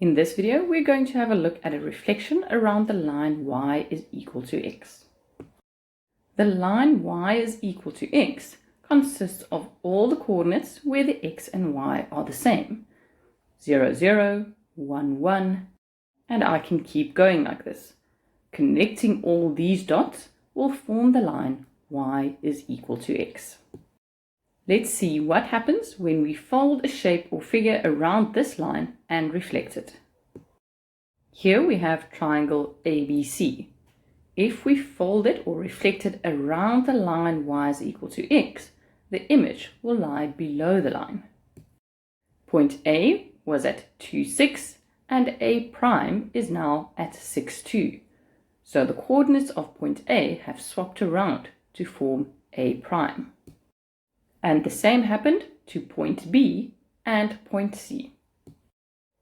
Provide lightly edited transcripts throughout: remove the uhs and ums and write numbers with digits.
In this video, we're going to have a look at a reflection around the line y is equal to x. The line y is equal to x consists of all the coordinates where the x and y are the same. 0, 0, 1, 1, and I can keep going like this. Connecting all these dots will form the line y is equal to x. Let's see what happens when we fold a shape or figure around this line and reflect it. Here we have triangle ABC. If we fold it or reflect it around the line y is equal to x, the image will lie below the line. Point A was at 2, 6 and A prime is now at 6, 2. So the coordinates of point A have swapped around to form A prime. And the same happened to point B and point C.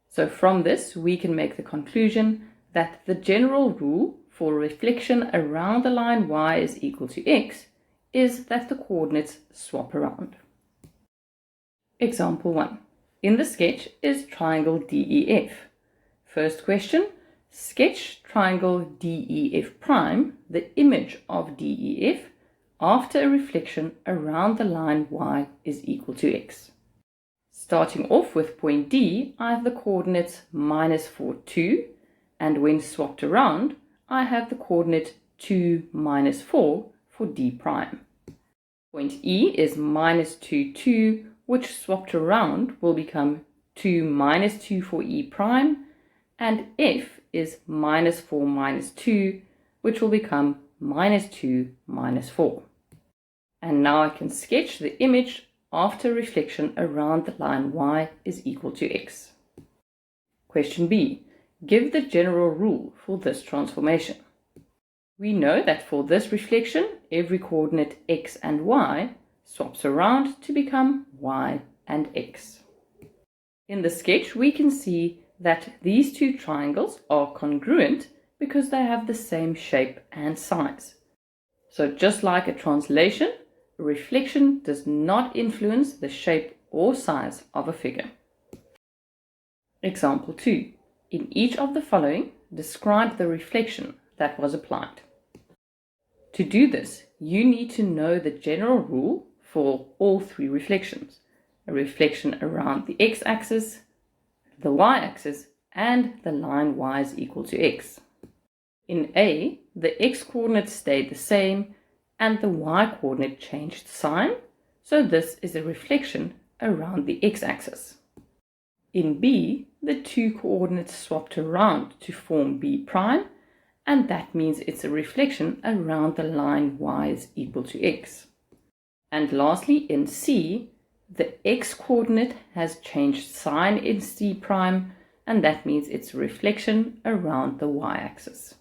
So from this, we can make the conclusion that the general rule for reflection around the line y is equal to x is that the coordinates swap around. Example 1. In the sketch is triangle DEF. First question, sketch triangle DEF prime, the image of DEF, after a reflection around the line y is equal to x. Starting off with point D, I have the coordinates -4, 2, and when swapped around, I have the coordinate 2, -4 for D prime. Point E is -2, 2, which swapped around will become 2, -2 for E prime, and F is -4, -2, which will become -2, -4. And now I can sketch the image after reflection around the line y is equal to x. Question B. Give the general rule for this transformation. We know that for this reflection, every coordinate x and y swaps around to become y and x. In the sketch, we can see that these two triangles are congruent because they have the same shape and size. So just like a translation, a reflection does not influence the shape or size of a figure. Example 2. In each of the following, describe the reflection that was applied. To do this, you need to know the general rule for all three reflections. A reflection around the x-axis, the y-axis, and the line y is equal to x. In A, the x-coordinate stayed the same and the y-coordinate changed sign, so this is a reflection around the x-axis. In B, the two coordinates swapped around to form B prime, and that means it's a reflection around the line y is equal to x. And lastly, in C, the x-coordinate has changed sign in C prime, and that means it's a reflection around the y-axis.